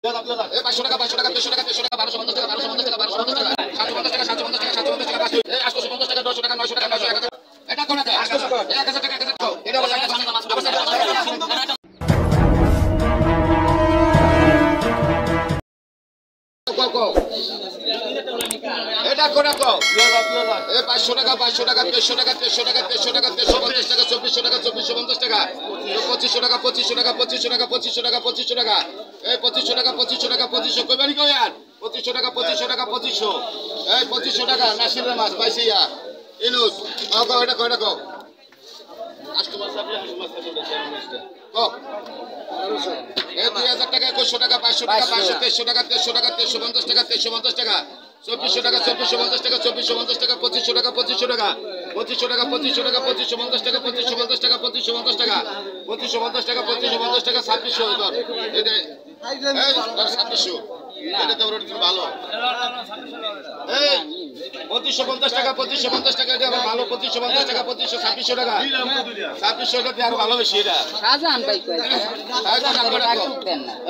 500 টাকা 500 টাকা 300 টাকা 300 টাকা 1250 টাকা 1250 টাকা 1250 টাকা 750 টাকা 750 টাকা 750 টাকা 850 টাকা 900 টাকা 900 টাকা 900 টাকা এটা কোন টাকা 1000 টাকা 1000 টাকা এটা হলো এটা কোন টাকা এই 500 টাকা 500 টাকা 300 টাকা 300 টাকা 300 টাকা 350 টাকা 2400 টাকা 2450 টাকা 2500 টাকা 2500 টাকা 2500 টাকা 2500 টাকা 2500 টাকা এই 2500 টাকা 2500 টাকা 2500 কই বানি কই আর 2500 টাকা 2500 টাকা 2500 এই 2500 টাকা নাসিরের মাছ পাইছি ইয়া ইনুস কও এটা কয়টা কও কাস্টমার সার্ভিস মাছ কও এই 2000 টাকা 2100 টাকা 500 টাকা 500 300 টাকা 300 টাকা 350 টাকা 350 টাকা 2400 টাকা 2450 টাকা 2450 টাকা 2500 টাকা 2500 টাকা 2500 টাকা 2500 টাকা 2550 টাকা 2550 টাকা 2550 টাকা 2550 টাকা 2550 টাকা 2600 ধর এটা এই 2600 এটা তো ওর ভালো এই 2550 টাকা 2550 টাকা এটা ভালো 2550 টাকা 2500 টাকা 2600 টাকা আর ভালো বেশি এটা শাহজাহান ভাই কই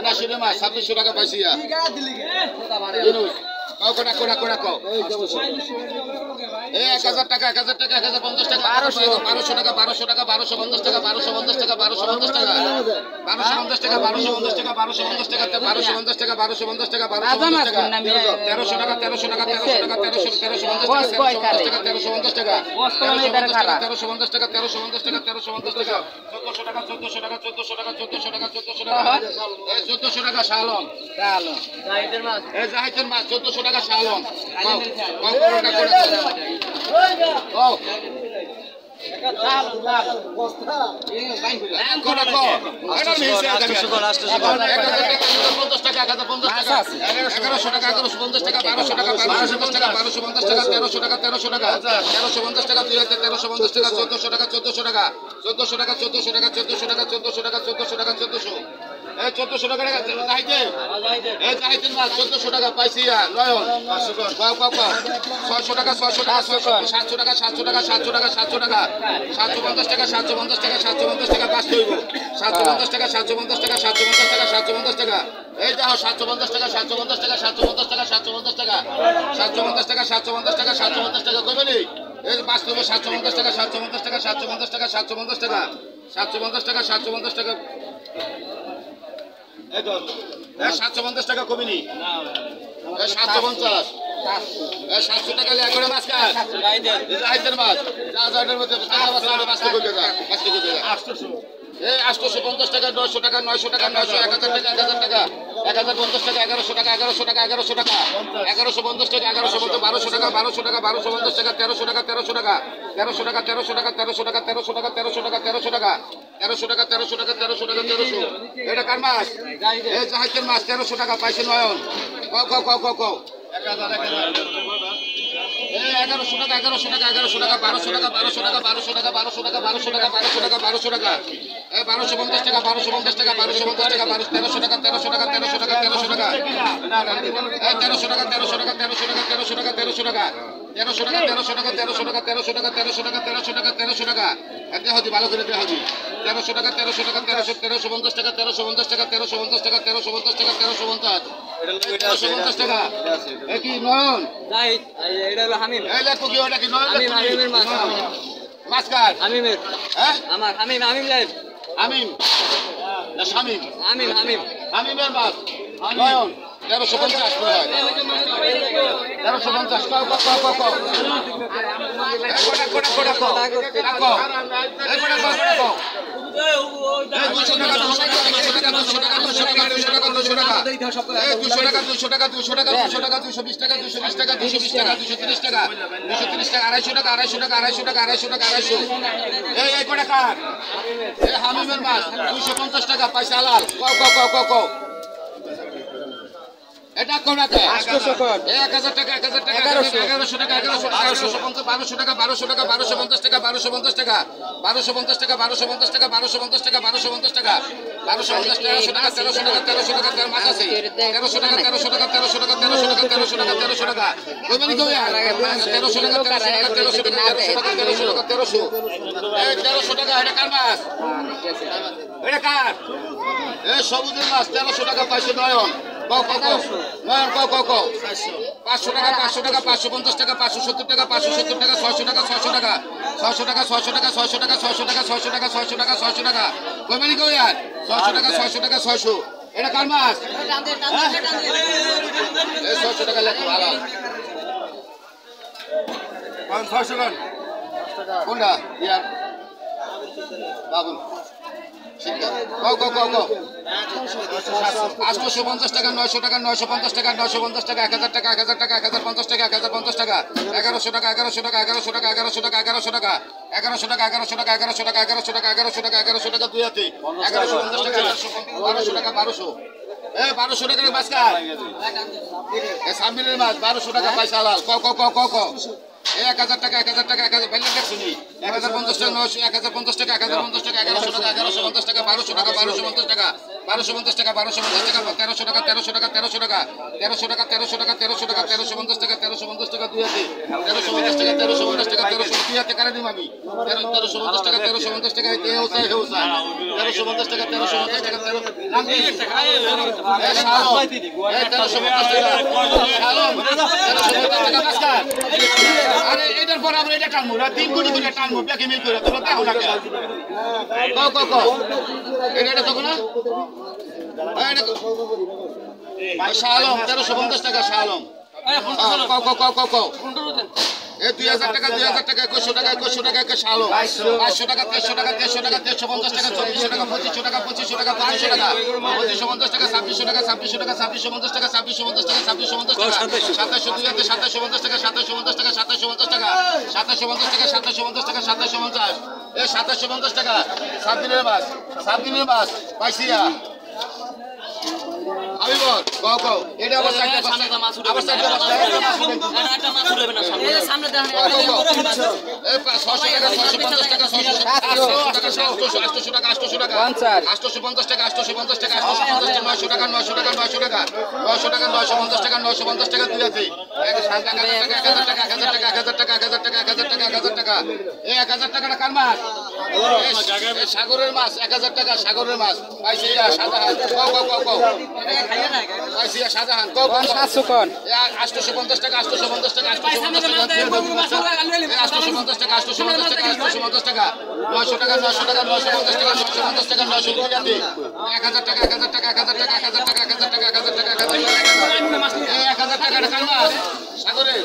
না সেটা মা 2600 টাকা পাইছি ইয়া কোনা কও এই 1000 টাকা 1000 টাকা 1050 টাকা 1200 টাকা 1200 টাকা 1250 টাকা 1250 টাকা 1250 টাকা 1250 টাকা 1250 টাকা 1250 টাকা 1250 টাকা 1250 টাকা 1250 টাকা 1300 টাকা 1300 টাকা 1300 টাকা 1350 টাকা 1350 টাকা 1350 টাকা 1350 টাকা 1350 টাকা 1400 টাকা 1400 টাকা 1400 টাকা 1400 টাকা 1400 টাকা এই 1400 টাকা শালম জাহিদের মাছ এই জাহিদের মাছ 1400 টাকা শালম এই 1400 টাকা চাইতে এই চাইতেন না 1400 টাকা পাইছি নয়ন 600 টাকা 600 টাকা 700 টাকা 700 টাকা 700 টাকা 700 টাকা 750 টাকা 750 টাকা 750 টাকা পাস হইব 750 টাকা 750 টাকা 750 টাকা 750 টাকা এই দেখো 750 টাকা 750 টাকা 750 টাকা 750 টাকা 750 টাকা 750 টাকা 750 টাকা কইবেনি এই বাস্তবে 750 টাকা 750 টাকা 750 টাকা 750 টাকা 750 টাকা 750 টাকা এই তো 750 টাকা কমিনি না 750 700 টাকা লিয়া করে মাছ কাট জাহিদের মাছ জাহিদের মধ্যে টাকা মাছ কই টাকা 850 টাকা 900 টাকা 900 টাকা 900 1000 টাকা 1050 টাকা 1100 টাকা 1100 টাকা 1100 টাকা 1150 টাকা 1150 1200 টাকা 1200 টাকা 1250 টাকা 1300 টাকা 1300 টাকা 1300 টাকা 1300 টাকা 1300 টাকা 1300 টাকা 1300 টাকা 1300 টাকা 1300 টাকা 1300 টাকা 1300 টাকা 1300 এটা কার মাছ এই জাহিদের মাছ 1300 টাকা পাইছে নয়ন কও 1100 টাকা 1100 টাকা 1100 টাকা 1200 টাকা 1200 টাকা 1200 টাকা 1200 টাকা 1200 টাকা 1200 টাকা 1200 টাকা 1250 টাকা 1250 টাকা 1250 টাকা 1300 টাকা 1300 টাকা 1300 টাকা 1300 টাকা 1300 টাকা 1300 টাকা 1300 টাকা 1300 টাকা 1300 টাকা 1300 টাকা 1300 টাকা 1300 টাকা 1300 টাকা 1300 টাকা 1300 টাকা 1300 টাকা এতে হদি ভালো করে দেয়া হদি 1300 টাকা 1300 টাকা 1350 টাকা 1350 টাকা 1350 টাকা 1350 টাকা 1350 টাকা এ কি নয়ন জাহিদ এটা হলো হামিম এই লেখো কি ওটা কি নয়ন হামিমের মাছ মাছ কাট হামিমের হ্যাঁ আমার হামিম লাইভ হামিম না শামিম হামিমের মাছ নয়ন 1350 করে হয় 1350 কও হামিমের মাছ 250 টাকা পয়সা লাল কও এটা কোন টাকা 800 টাকা 1000 টাকা 1000 টাকা 1100 টাকা 1200 টাকা 1200 টাকা 1250 টাকা 1250 টাকা 1250 টাকা 1250 টাকা 1250 টাকা 1250 টাকা 1250 টাকা 1300 টাকা 1300 টাকা মাছ আছে 1300 টাকা 1300 টাকা 1300 টাকা 1300 টাকা 1300 টাকা 1300 টাকা কই মানে কই 1300 টাকা 1300 টাকা 1300 টাকা 1300 টাকা 1300 এই 1300 টাকা এটা কার মাছ এটা কার এই সবুজের মাছ 1300 টাকা পাইছে নয়ন কও কও কও নয়ন কও কও কও 500 টাকা 500 টাকা 550 টাকা 570 টাকা 570 টাকা 600 টাকা 600 টাকা 600 টাকা 600 টাকা 600 টাকা 600 টাকা 600 টাকা 600 টাকা 600 টাকা কই মানে কই यार 600 টাকা 600 টাকা 600 এটা কার মাছ এই 600 টাকা লেখো ভালো 600 টাকা কোনটা ইয়ার বাবুল কও কও কও কও 850 টাকা 900 টাকা 950 টাকা 950 টাকা 1000 টাকা 1000 টাকা 1050 টাকা 1050 টাকা 1100 টাকা 1100 টাকা 1100 টাকা 1100 টাকা 1100 টাকা 1100 টাকা 1100 টাকা 1100 টাকা 1100 টাকা 1100 টাকা 1100 টাকা দুই হাতে 1150 টাকা 1200 টাকা 1200 1200 টাকা মাছকার এ সামনের মাছ 1200 টাকা পয়সা হালাল কও কও কও কও কও 1000 টাকা 1000 টাকা 1000 বেলে দেখছনি 1050 টাকা 900 1050 টাকা 1050 টাকা 1100 টাকা 1150 টাকা 1200 টাকা 1250 টাকা 1250 টাকা 1250 টাকা 1300 টাকা 1300 টাকা 1300 টাকা 1300 টাকা 1300 টাকা 1300 টাকা 1350 টাকা 1350 টাকা দুই হাতে 1350 টাকা 1350 টাকা 1300 দুই হাতে কারে দিম আমি 1350 টাকা 1350 টাকা এ হোসা 1350 টাকা 1350 টাকা 13 নাম কি এ শালম এ 1350 টাকা শালম 1350 টাকা মাস্টার আরে এটার পর আমরা এটা টানবো না 3 কোটি করে টানবো ব্যাকে মিল করে তোমরা দেখো না কেন কও কও কও এটা তখন না শালম 1350 টাকা শালম কও কও কও কও কও এ 2000 টাকা 2000 টাকা 2100 টাকা 2100 টাকা একটা শালম 500 টাকা 300 টাকা 300 টাকা 350 টাকা 2400 টাকা 2500 টাকা 2500 টাকা 2500 টাকা 2550 টাকা 2600 টাকা 2600 টাকা 2650 টাকা 2650 টাকা 2650 টাকা 2700 টাকা 2750 টাকা 2750 টাকা 2750 টাকা 2750 টাকা 2750 টাকা 2750 এ 2750 টাকা 7 দিনের মাছ পাইছিয়া আমি বল কও কও এটা আবার সাইডে আবার সাইডে একটা মাছ উঠবে না সামনে এই সামনে দেখেন এই 600 টাকা 650 টাকা 800 টাকা 800 টাকা 850 টাকা 850 টাকা 900 টাকা 900 টাকা 900 টাকা 900 টাকা 950 টাকা 950 টাকা দুই আছে 1000 টাকা 1000 টাকা 1000 টাকা 1000 টাকা 1000 টাকা 1000 টাকা 1000 টাকা এই 1000 টাকাটা কার মাছ এই সাগরের মাছ 1000 টাকা সাগরের মাছ পাইছে শাহজাহান কও কও কও কও পাইছে শাহজাহান কও কও 700 কোন 850 টাকা 850 টাকা 850 টাকা 850 টাকা 850 টাকা 850 টাকা 900 টাকা 900 টাকা 950 টাকা 950 টাকা 900 টাকা 1000 টাকা 1000 টাকা 1000 টাকা 1000 টাকা 1000 টাকা 1000 টাকা 1000 টাকা কার মাছ সাগরের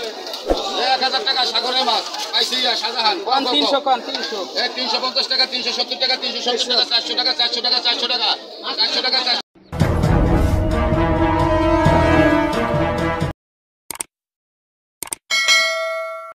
1000 টাকা সাগরের মাছ পাইছে শাহজাহান 300 কোন 300 350 টাকা 370 টাকা 370 টাকা 400 টাকা 400 টাকা 400 টাকা 400 টাকা